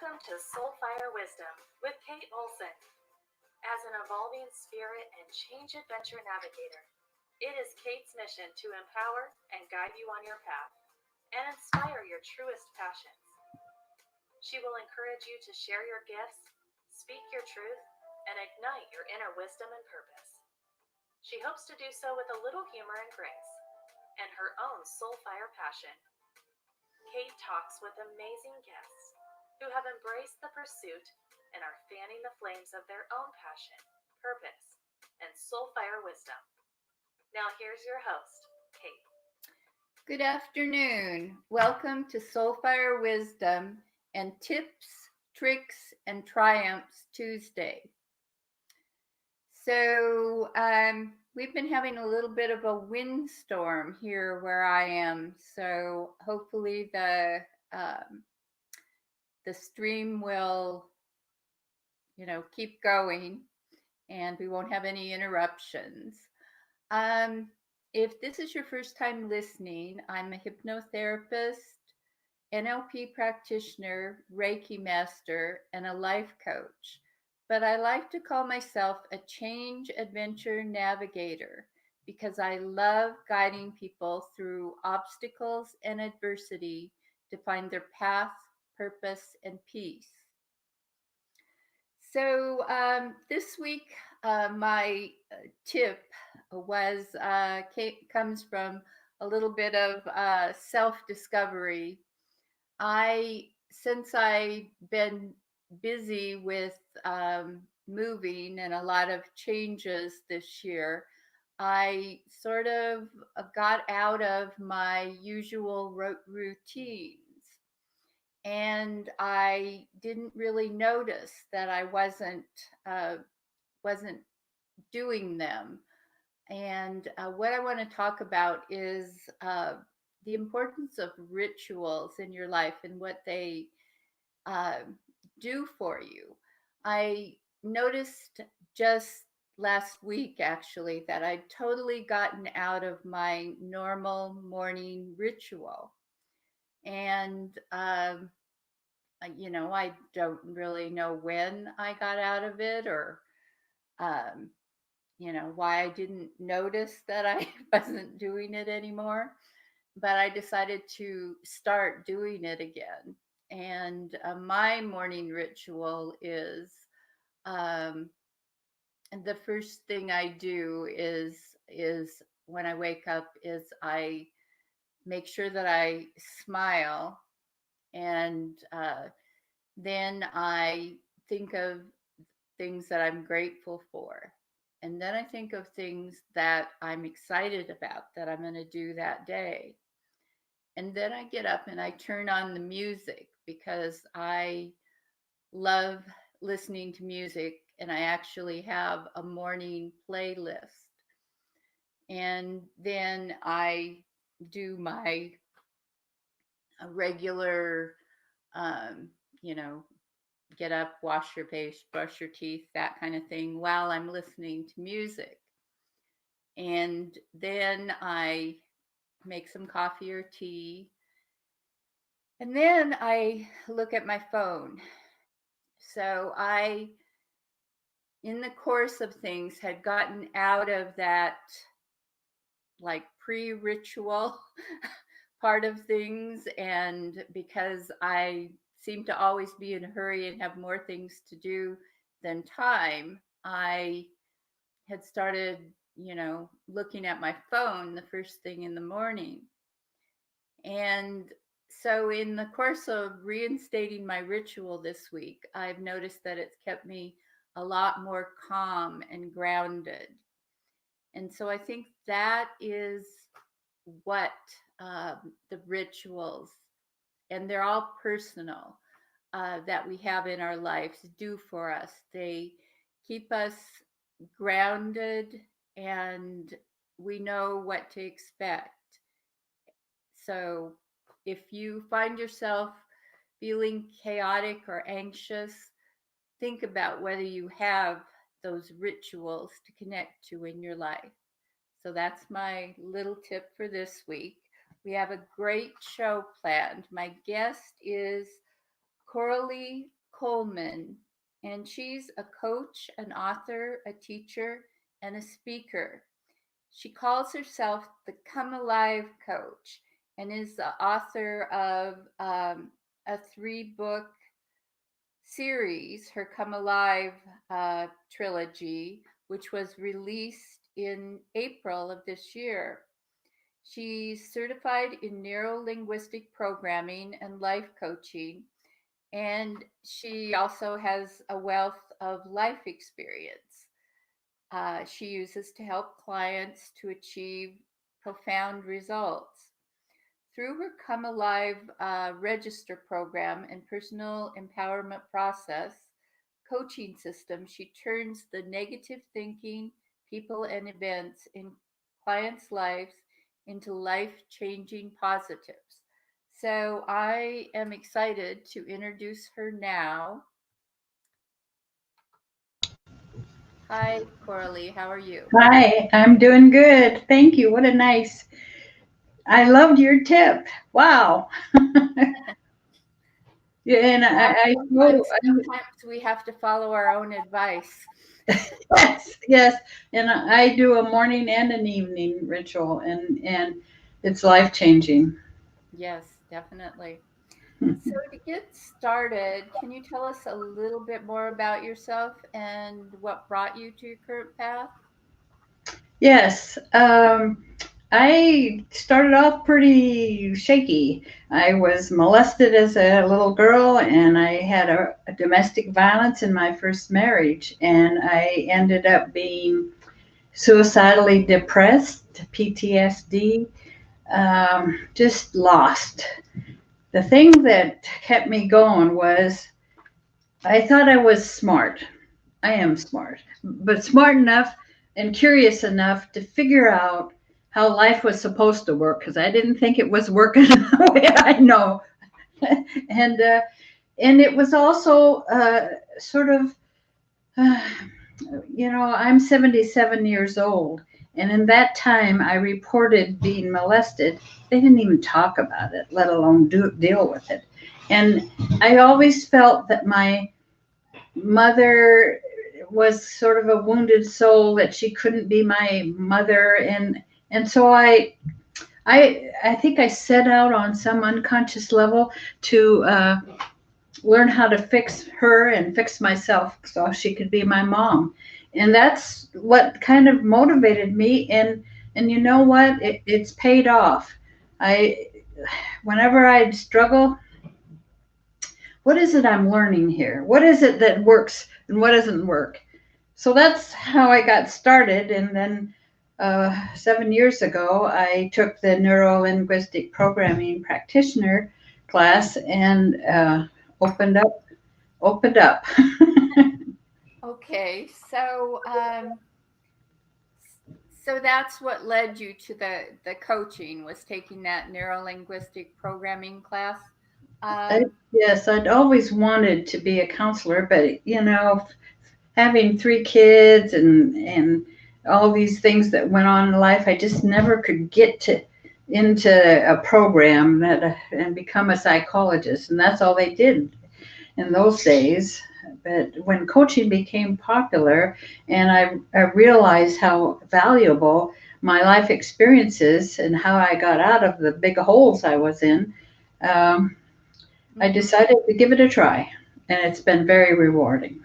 Welcome to Soulfire Wisdom with Kate Olson. As an evolving spirit and change adventure navigator, it is Kate's mission to empower and guide you on your path and inspire your truest passions. She will encourage you to share your gifts, speak your truth, and ignite your inner wisdom and purpose. She hopes to do so with a little humor and grace and her own soulfire passion. Kate talks with amazing guests who have embraced the pursuit and are fanning the flames of their own passion, purpose, and soulfire wisdom. Now here's your host, Kate. Good afternoon. Welcome to Soulfire Wisdom and Tips, Tricks, and Triumphs Tuesday. We've been having a little bit of a windstorm here where I am. So hopefully the stream will, keep going and we won't have any interruptions. If this is your first time listening, I'm a hypnotherapist, NLP practitioner, Reiki master, and a life coach. But I like to call myself a change adventure navigator because I love guiding people through obstacles and adversity to find their path, purpose, and peace. This week, my tip comes from a little bit of self-discovery. Since I've been busy with moving and a lot of changes this year, I sort of got out of my usual routines. And I didn't really notice that I wasn't doing them. And what I want to talk about is the importance of rituals in your life and what they uh, do for you. I noticed just last week, actually, that I'd totally gotten out of my normal morning ritual. And, I don't really know when I got out of it or, um, why I didn't notice that I wasn't doing it anymore. But I decided to start doing it again. And my morning ritual is um, the first thing I do is when I wake up is I make sure that I smile and then I think of things that I'm grateful for. And then I think of things that I'm excited about that I'm going to do that day. And then I get up and I turn on the music because I love listening to music. And I actually have a morning playlist. And then I do my regular, um, you know, get up, wash your face, brush your teeth, that kind of thing while I'm listening to music. And then I make some coffee or tea. And then I look at my phone. In the course of things, had gotten out of that like pre-ritual part of things. And because I seem to always be in a hurry and have more things to do than time, I had started, looking at my phone the first thing in the morning. And so, in the course of reinstating my ritual this week, I've noticed that it's kept me a lot more calm and grounded. And so, I think that is what the rituals, and they're all personal, that we have in our lives do for us. They keep us grounded and we know what to expect. So if you find yourself feeling chaotic or anxious, think about whether you have those rituals to connect to in your life. So that's my little tip for this week. We have a great show planned. My guest is Coralee Kulman, and she's a coach, an author, a teacher, and a speaker. She calls herself the Come Alive Coach and is the author of a 3-book series, her Come Alive trilogy, which was released in April of this year. She's certified in neuro-linguistic programming and life coaching, and she also has a wealth of life experience. She uses to help clients to achieve profound results. Through her Come Alive register program and personal empowerment process coaching system, she turns the negative thinking, people, and events in clients' lives into life-changing positives. So I am excited to introduce her now. Hi, Coralie. How are you? Hi, I'm doing good. Thank you. What a nice, I loved your tip. Wow. Yeah, and I know, Sometimes we have to follow our own advice. yes, and I do a morning and an evening ritual, and it's life changing. Yes, definitely. So, to get started, can you tell us a little bit more about yourself and what brought you to your current path? Yes, I started off pretty shaky. I was molested as a little girl, and I had a domestic violence in my first marriage, and I ended up being suicidally depressed, PTSD, just lost. The thing that kept me going was I thought I was smart. I am smart, but smart enough and curious enough to figure out how life was supposed to work because I didn't think it was working the way I know. and and it was also sort of uh, I'm 77 years old, and in that time I reported being molested. They didn't even talk about it, let alone deal with it. And I always felt that my mother was sort of a wounded soul, that she couldn't be my mother, and so I think I set out on some unconscious level to learn how to fix her and fix myself so she could be my mom. And that's what kind of motivated me. And you know what? It's paid off. I Whenever I'd struggle, what is it I'm learning here? What is it that works and what doesn't work? So that's how I got started. And then 7 years ago, I took the Neuro-Linguistic Programming Practitioner class and opened up. Okay, so that's what led you to the coaching, was taking that neuro-linguistic programming class. Um, Yes, I'd always wanted to be a counselor, but having 3 kids and all these things that went on in life, I just never could get to into a program and become a psychologist, and that's all they did in those days. But when coaching became popular, and I realized how valuable my life experiences and how I got out of the big holes I was in, I mhm. decided to give it a try, and it's been very rewarding.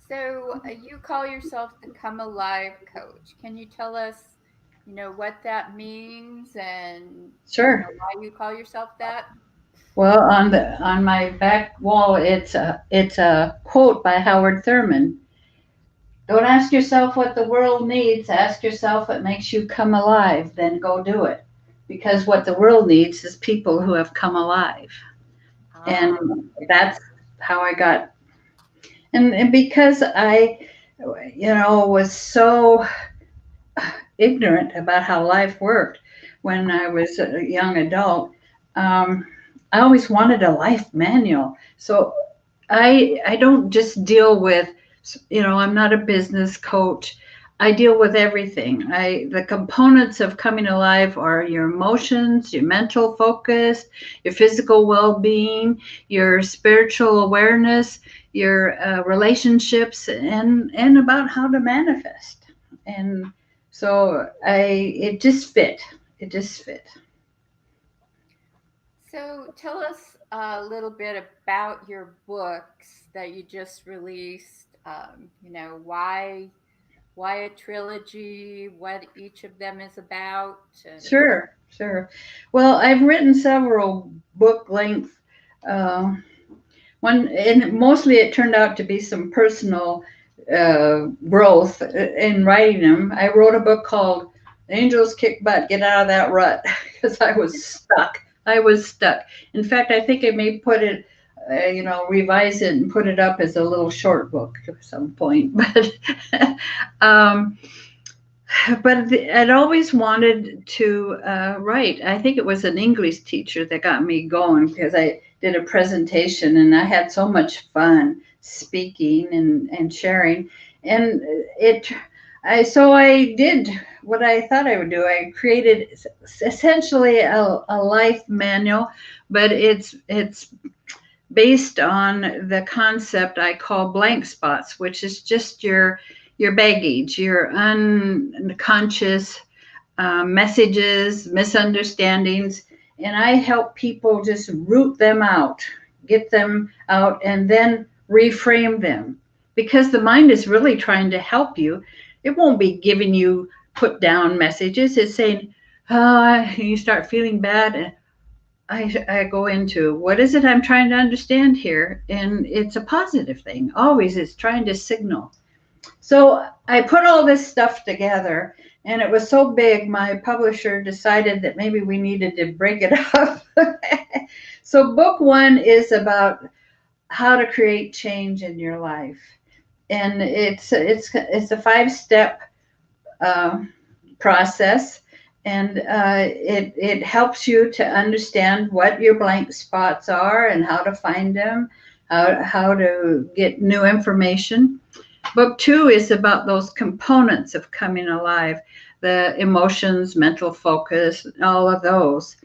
So you call yourself the Come Alive Coach. Can you tell us, what that means and Sure. why you call yourself that? Well, on my back wall, it's a quote by Howard Thurman. Don't ask yourself what the world needs. Ask yourself what makes you come alive. Then go do it. Because what the world needs is people who have come alive. And Ah, that's how I got. And because I, was so ignorant about how life worked when I was a young adult, um, I always wanted a life manual. So I don't just deal with, I'm not a business coach. I deal with everything. The components of coming alive are your emotions, your mental focus, your physical well-being, your spiritual awareness, your relationships, and about how to manifest. And so it just fit. It just fit. So tell us a little bit about your books that you just released. Why a trilogy, what each of them is about, and Sure, sure. Well, I've written several book length uh, one, and mostly it turned out to be some personal growth in writing them. I wrote a book called "Angels Kick Butt, Get Out of That Rut" because I was stuck. I was stuck. In fact, I think I may put it, revise it and put it up as a little short book at some point. Um, but I'd always wanted to write. I think it was an English teacher that got me going because I did a presentation and I had so much fun speaking and sharing. And so I did what I thought I would do. I created essentially a life manual, but it's based on the concept I call blank spots, which is just your baggage, your unconscious messages, misunderstandings, and I help people just root them out, get them out, and then reframe them. Because the mind is really trying to help you. It won't be giving you put down messages. It's saying, oh, you start feeling bad. And I go into what is it I'm trying to understand here? And it's a positive thing. Always it's trying to signal. So I put all this stuff together and it was so big, my publisher decided that maybe we needed to break it up. So book one is about how to create change in your life. And it's a 5-step uh, process, and it helps you to understand what your blank spots are and how to find them, how to get new information. Book two is about those components of coming alive, the emotions, mental focus, all of those.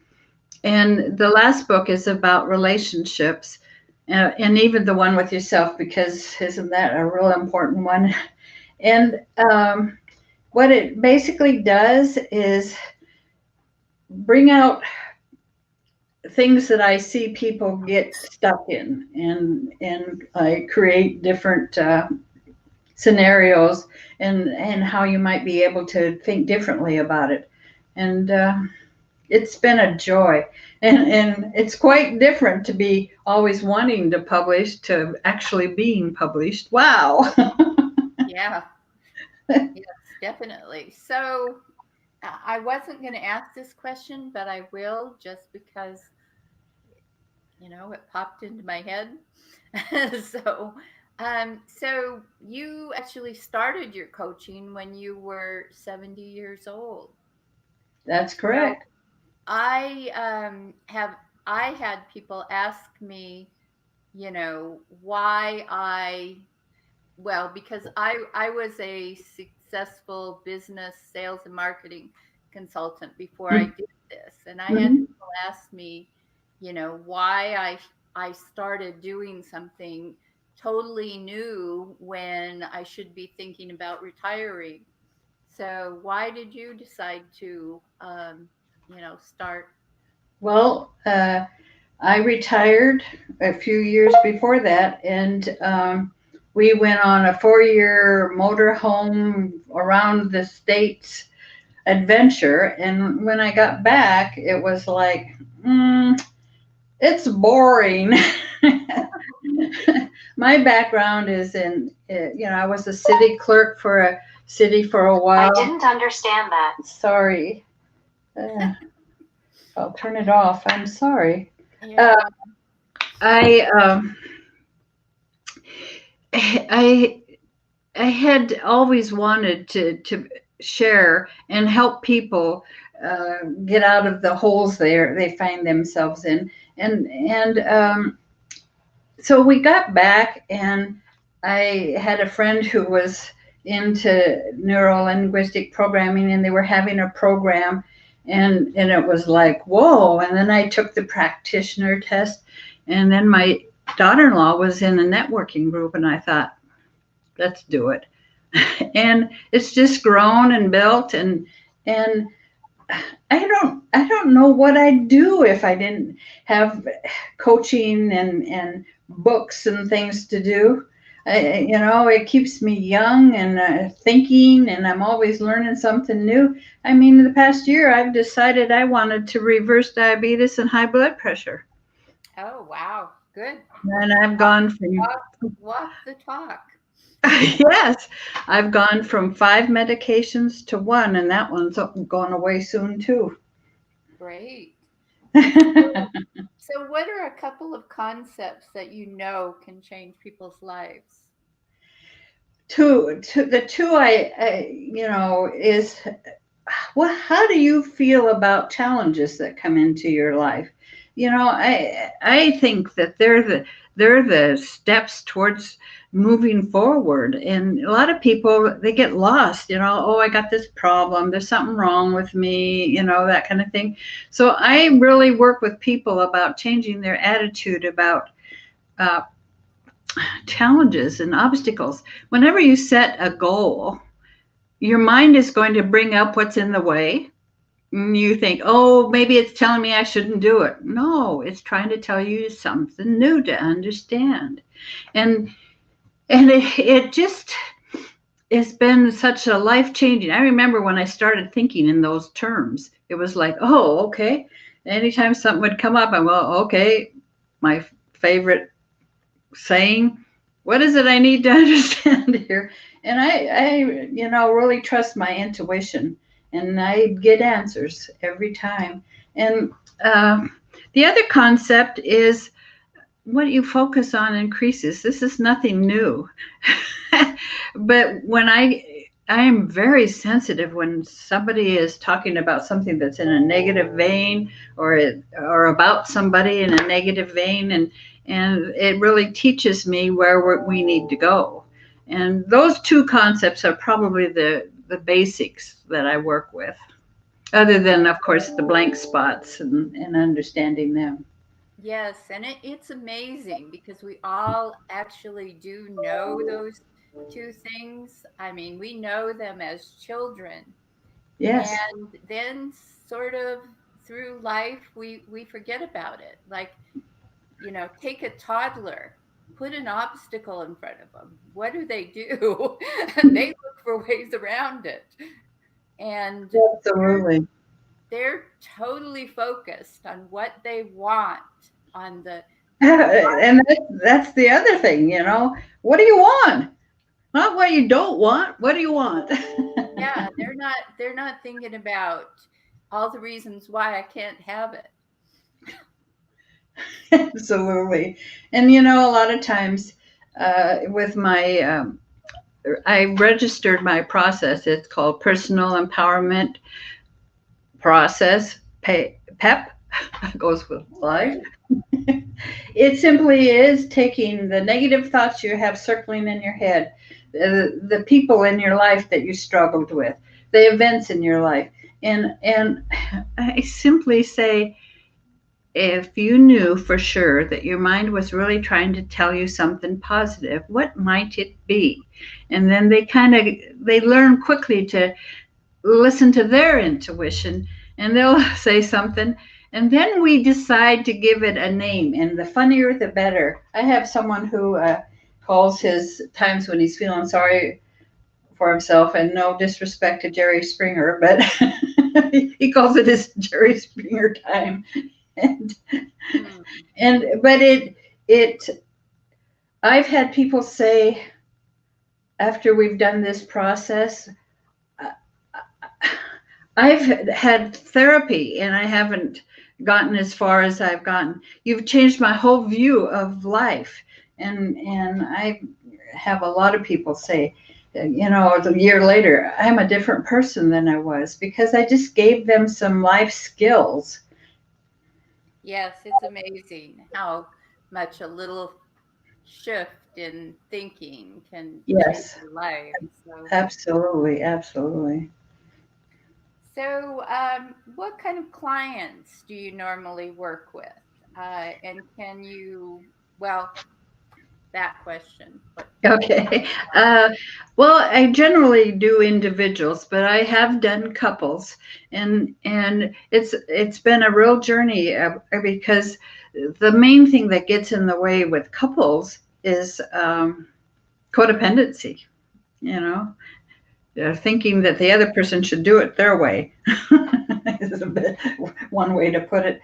And the last book is about relationships, and even the one with yourself, because isn't that a real important one? And what it basically does is bring out things that I see people get stuck in, and I create different scenarios and how you might be able to think differently about it. And it's been a joy, and it's quite different to be always wanting to publish to actually being published. Wow. yeah, yes, definitely. So I wasn't going to ask this question, but I will just because it popped into my head. So you actually started your coaching when you were 70 years old. That's So correct. I I had people ask me, why because I was a successful business sales and marketing consultant before I did this, and I had Mm-hmm. people ask me, why I started doing something totally new when I should be thinking about retiring. So why did you decide to start? Well, I retired a few years before that, and we went on a 4-year motorhome around the states adventure. And when I got back, it was like, it's boring. My background is I was a city clerk for a city for a while. I didn't understand that. Sorry. I'll turn it off. I'm sorry. Yeah. I I I had always wanted to share and help people get out of the holes they find themselves in, and so we got back, and I had a friend who was into neuro-linguistic programming, and they were having a program, and it was like, whoa. And then I took the practitioner test, and then my daughter-in-law was in a networking group, and I thought, let's do it. And it's just grown and built, and I don't know what I'd do if I didn't have coaching and books and things to do. It keeps me young and thinking, and I'm always learning something new. I mean, in the past year, I've decided I wanted to reverse diabetes and high blood pressure. Oh, wow. Good. And I've gone from, Walk the talk. yes, I've gone from 5 medications to 1, and that one's going away soon too. Great. So what are a couple of concepts that you know can change people's lives? The two is, well, how do you feel about challenges that come into your life? I think that they're the steps towards moving forward. And a lot of people, they get lost, oh, I got this problem, there's something wrong with me, that kind of thing. So I really work with people about changing their attitude about uh, challenges and obstacles. Whenever you set a goal, your mind is going to bring up what's in the way. And you think, oh, maybe it's telling me I shouldn't do it. No, it's trying to tell you something new to understand. And it just, it's been such a life changing. I remember when I started thinking in those terms, it was like, oh, okay. Anytime something would come up, I'm, well, okay, my favorite saying, what is it I need to understand here? And I really trust my intuition, and I get answers every time. And uh, the other concept is what you focus on increases. This is nothing new. But when I am very sensitive when somebody is talking about something that's in a negative vein, or about somebody in a negative vein, and it really teaches me where we need to go. And those two concepts are probably the basics that I work with, other than, of course, the blank spots and understanding them. Yes, and it's amazing because we all actually do know those two things. I mean, we know them as children, Yes. and then sort of through life we forget about it. Like, take a toddler, put an obstacle in front of them. What do? They look for ways around it. And Absolutely. they're totally focused on what they want on the And that's the other thing, What do you want? Not what you don't want. What do you want? yeah, they're not thinking about all the reasons why I can't have it. Absolutely. And a lot of times with I registered my process. It's called Personal Empowerment Process, PEP, goes with life. Right. It simply is taking the negative thoughts you have circling in your head, the people in your life that you struggled with, the events in your life, and I simply say, if you knew for sure that your mind was really trying to tell you something positive, what might it be? And then they learn quickly to listen to their intuition, and they'll say something, and then we decide to give it a name, and the funnier the better. I have someone who calls his times when he's feeling sorry for himself, and no disrespect to Jerry Springer, but he calls it his Jerry Springer time. and Hmm. but it I've had people say, after we've done this process, I've had therapy and I haven't gotten as far as I've gotten. You've changed my whole view of life. And I have a lot of people say, a year later, I'm a different person than I was, because I just gave them some life skills. Yes, it's amazing how much a little shift shift in thinking can change Yes, your life. So, absolutely. what kind of clients do you normally work with? And can you, well, that question. What? Okay. Well, I generally do individuals, but I have done couples, and it's been a real journey because the main thing that gets in the way with couples is codependency. You know, they're thinking that the other person should do it their way. Is a bit one way to put it.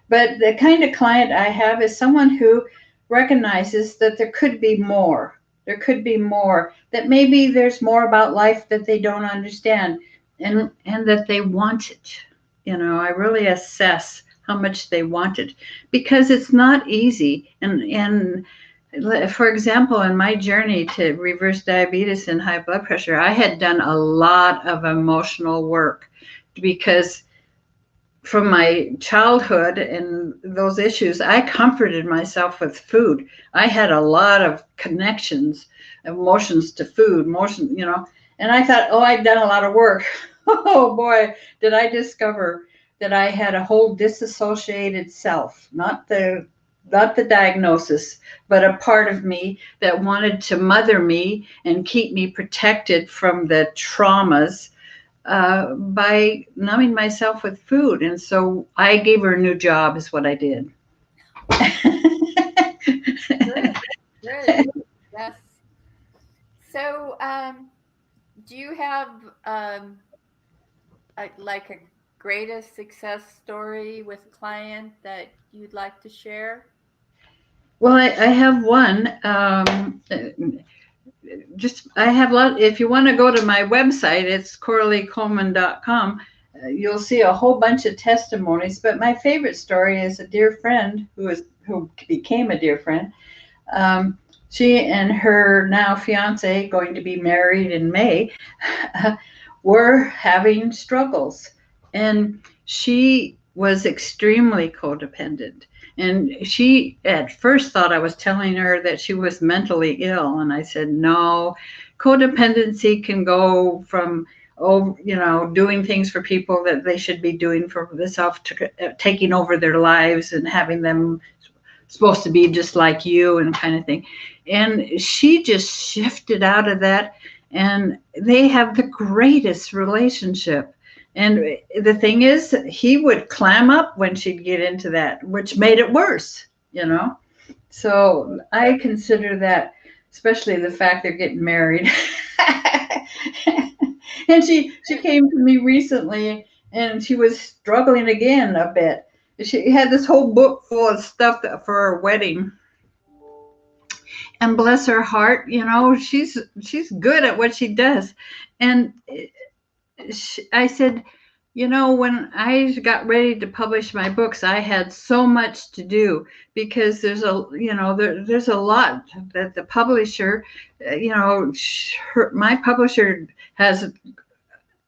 But the kind of client I have is someone who recognizes that there could be more. There could be more. That maybe there's more about life that they don't understand, and that they want it. You know, I really assess how much they want it because it's not easy. And for example, in my journey to reverse diabetes and high blood pressure, I had done a lot of emotional work because from my childhood and those issues, I comforted myself with food. I had a lot of connections, emotions to food, emotion, you know, and I thought, oh, I'd done a lot of work. Oh boy, did I discover that I had a whole disassociated self, not the diagnosis, but a part of me that wanted to mother me and keep me protected from the traumas by numbing myself with food. And so I gave her a new job, is what I did. Good. Good. Yes. So, do you have like a greatest success story with a client that you'd like to share? Well, I have one. Just I have a lot. If you want to go to my website, it's CoraleeKulman.com. You'll see a whole bunch of testimonies. But my favorite story is a dear friend who became a dear friend. She and her now fiance, going to be married in May, were having struggles, and she was extremely codependent. And she at first thought I was telling her that she was mentally ill. And I said, no, codependency can go from, doing things for people that they should be doing for themselves, taking over their lives and having them supposed to be just like you and kind of thing. And she just shifted out of that. And they have the greatest relationship. And the thing is, he would clam up when she'd get into that, which made it worse, you know? So I consider that, especially the fact they're getting married. And she came to me recently and she was struggling again a bit. She had this whole book full of stuff for her wedding. And bless her heart, she's good at what she does. And I said, when I got ready to publish my books, I had so much to do because there's there's a lot that the publisher, my publisher has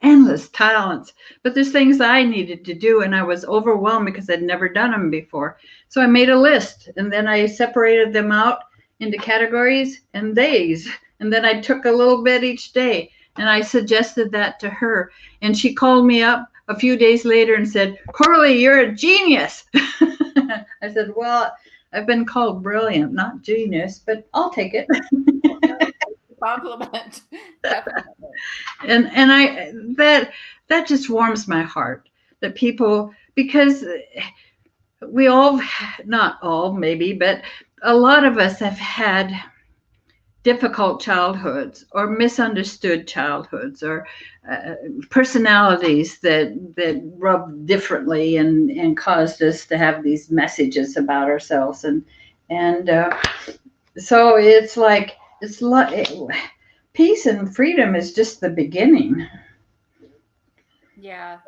endless talents, but there's things I needed to do, and I was overwhelmed because I'd never done them before. So I made a list, and then I separated them out into categories and days, and then I took a little bit each day. And I suggested that to her. And she called me up a few days later and said, Coralie, you're a genius. I said, well, I've been called brilliant, not genius, but I'll take it. Compliment. Definitely. And I that just warms my heart that people, because we all, not all maybe, but a lot of us have had difficult childhoods or misunderstood childhoods or personalities that rubbed differently and caused us to have these messages about ourselves. And so it's like peace and freedom is just the beginning. Yeah.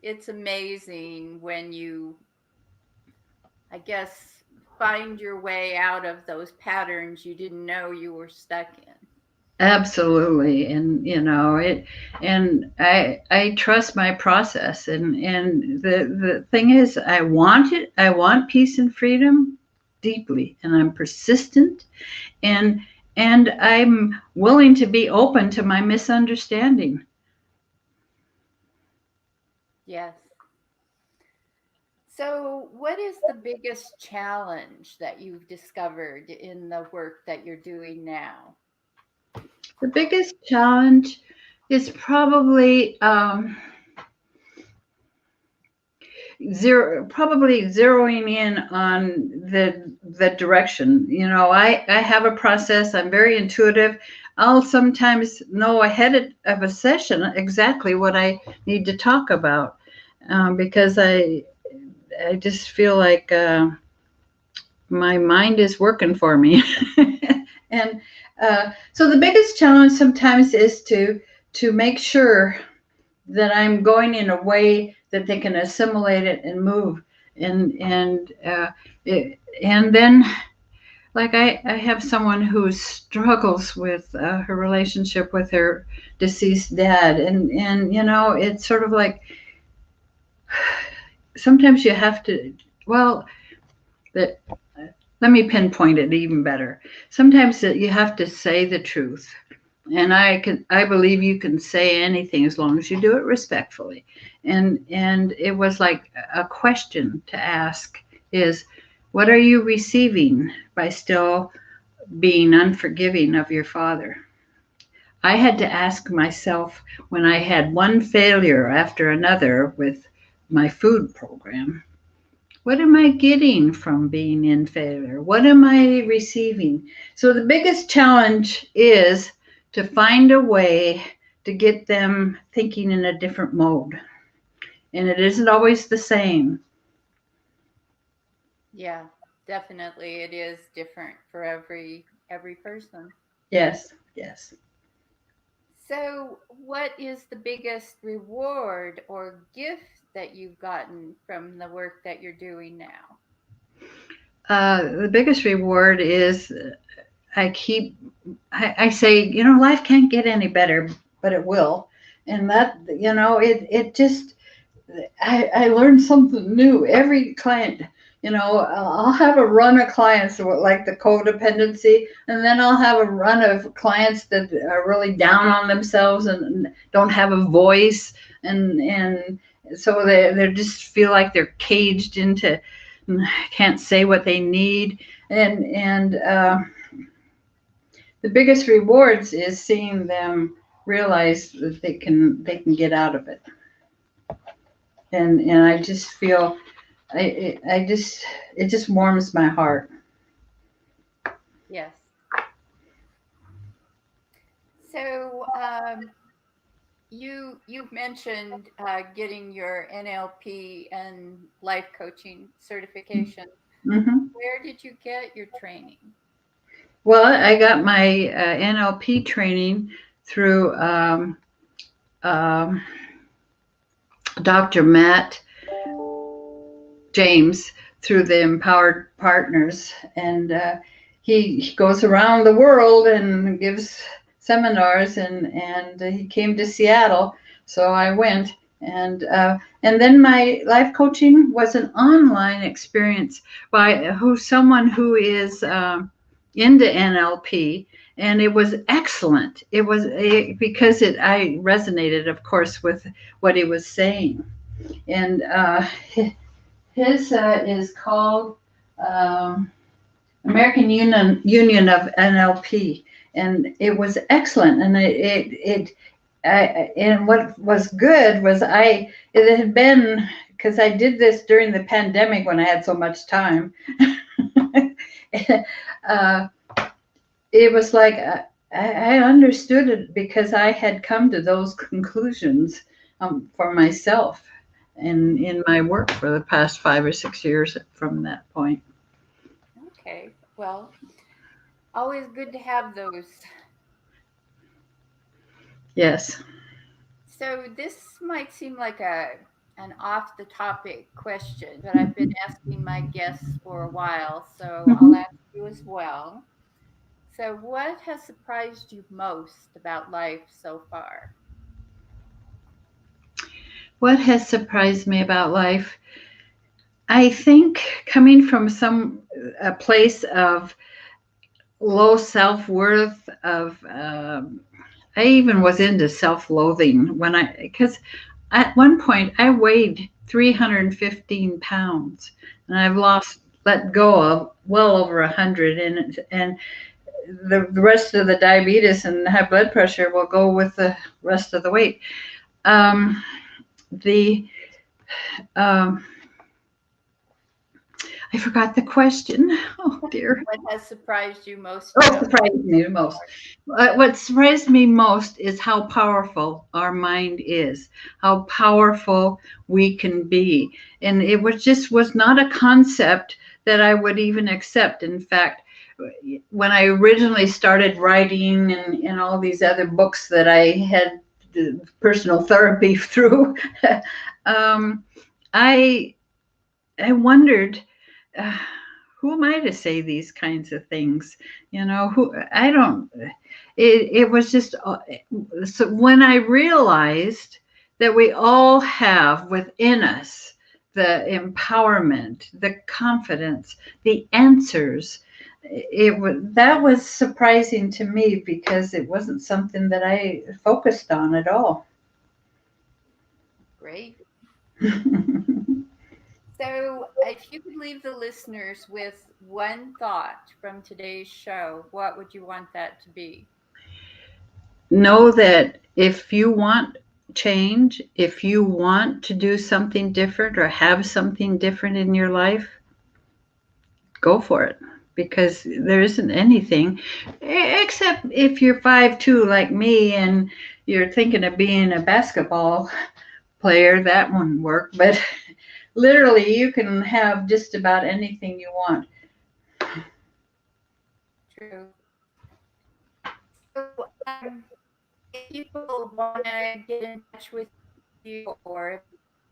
It's amazing when you, I guess, find your way out of those patterns you didn't know you were stuck in. Absolutely. And and I trust my process, and the thing is, I want peace and freedom, deeply, and I'm persistent, and I'm willing to be open to my misunderstanding. Yes. So, what is the biggest challenge that you've discovered in the work that you're doing now? The biggest challenge is probably probably zeroing in on the direction. I have a process. I'm very intuitive. I'll sometimes know ahead of a session exactly what I need to talk about, because I just feel like my mind is working for me. And so the biggest challenge sometimes is to make sure that I'm going in a way that they can assimilate it and move. And then, like, I have someone who struggles with her relationship with her deceased dad, and it's sort of like sometimes you have to, well, that let me pinpoint it even better. Sometimes that you have to say the truth. And I believe you can say anything as long as you do it respectfully. And it was like a question to ask is, what are you receiving by still being unforgiving of your father? I had to ask myself when I had one failure after another with my food program, what am I getting from being in failure? What am I receiving? So the biggest challenge is to find a way to get them thinking in a different mode. And it isn't always the same. Yeah, definitely it is different for every person. Yes, yes. So, what is the biggest reward or gift that you've gotten from the work that you're doing now? The biggest reward is I say, life can't get any better, but it will. And that, it just, I learned something new. Every client, I'll have a run of clients like the codependency, and then I'll have a run of clients that are really down on themselves and don't have a voice, and so they just feel like they're caged into, can't say what they need, and the biggest rewards is seeing them realize that they can get out of it, and I just feel I just it just warms my heart. Yes. So, you've mentioned getting your NLP and life coaching certification. Hmm. Where did you get your training? Well, I got my NLP training through um, Dr. Matt James through the Empowered Partners, and he goes around the world and gives seminars, and he came to Seattle, so I went, and then my life coaching was an online experience by someone who is into NLP. And it was excellent. It was because I resonated, of course, with what he was saying, and his is called American Union of NLP, and it was excellent. And and what was good was it had been, because I did this during the pandemic when I had so much time. uh, it was like I understood it because I had come to those conclusions for myself in my work for the past 5 or 6 years from that point. Okay. Well, always good to have those. Yes. So this might seem like an off the topic question, but I've been asking my guests for a while, so I'll Mhm. ask you as well. So, what has surprised you most about life so far? What has surprised me about life? I think coming from a place of low self-worth, of I even was into self-loathing because at one point I weighed 315 pounds, and I've let go of well over 100, and the rest of the diabetes and high blood pressure will go with the rest of the weight. Um, the um, I forgot the question. Oh dear. What has surprised you most What about surprised me the most? What surprised me most is how powerful our mind is, how powerful we can be. And it was not a concept that I would even accept. In fact, when I originally started writing and all these other books that I had personal therapy through, um, I wondered, uh, who am I to say these kinds of things? Who I don't. It was just so when I realized that we all have within us the empowerment, the confidence, the answers. That was surprising to me because it wasn't something that I focused on at all. Great. So, if you could leave the listeners with one thought from today's show, what would you want that to be? Know that if you want change, if you want to do something different or have something different in your life, go for it, because there isn't anything except if you're 5'2" like me and you're thinking of being a basketball player, that wouldn't work. But literally, you can have just about anything you want. True. So, if people want to get in touch with you or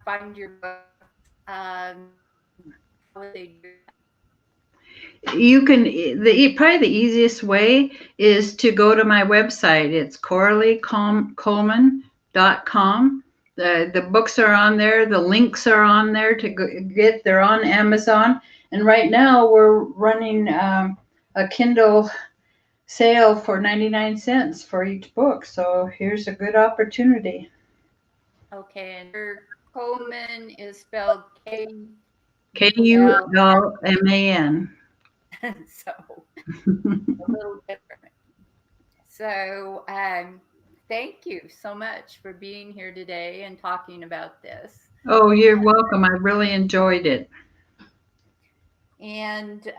find your book, how would they do You can probably the easiest way is to go to my website. It's CoraleeKulman.com. The books are on there. The links are on there to get. They're on Amazon. And right now we're running a Kindle sale for 99 cents for each book. So here's a good opportunity. that? Okay, and your Coleman is spelled K-U-L, Kulman. so a little different. So, thank you so much for being here today and talking about this. Oh, you're welcome. I really enjoyed it. And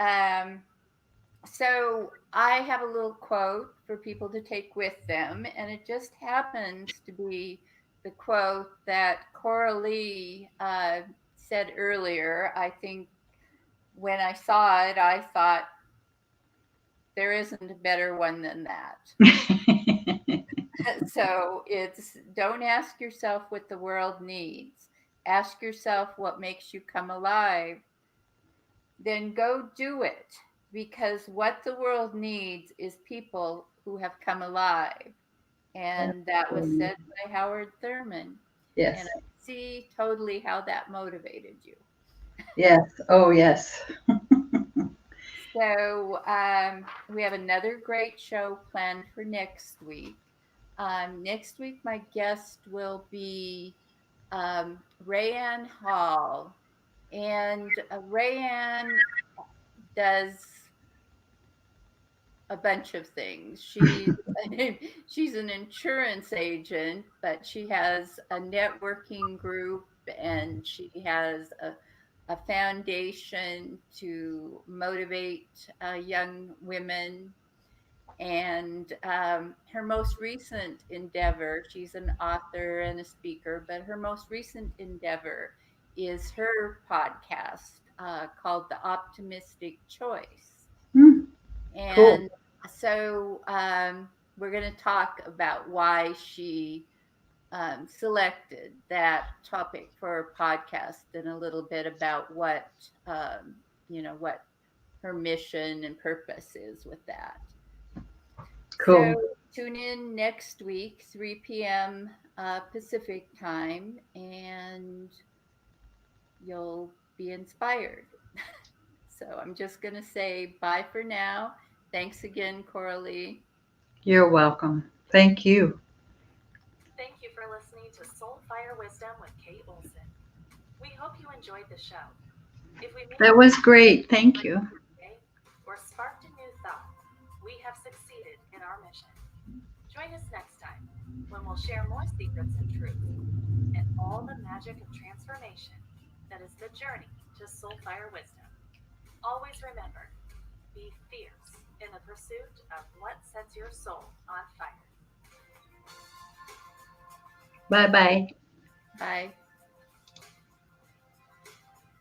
so I have a little quote for people to take with them, and it just happens to be the quote that Coralie said earlier. I think when I saw it, I thought there isn't a better one than that. So it's don't ask yourself what the world needs. Ask yourself what makes you come alive. Then go do it, because what the world needs is people who have come alive. And that was said by Howard Thurman. Yes. And I see totally how that motivated you. Yes. Oh, yes. So we have another great show planned for next week. Next week, my guest will be Rayanne Hall. And Rayanne does a bunch of things. She's an insurance agent, but she has a networking group, and she has a foundation to motivate young women. And her most recent endeavor, she's an author and a speaker, but her most recent endeavor is her podcast called The Optimistic Choice. Hmm. And so we're going to talk about why she selected that topic for a podcast, and a little bit about what, what her mission and purpose is with that. Cool. So tune in next week, 3 p.m. Pacific time, and you'll be inspired. So I'm just going to say bye for now. Thanks again, Coralie. You're welcome. Thank you. Thank you for listening to Soul Fire Wisdom with Kate Olson. We hope you enjoyed the show. If we made That was great. Thank you. today or sparked a new thought, we have succeeded in our mission. Join us next time when we'll share more secrets and truths and all the magic of transformation that is the journey to Soul Fire Wisdom. Always remember, be fierce in the pursuit of what sets your soul on fire. Bye-bye. Bye.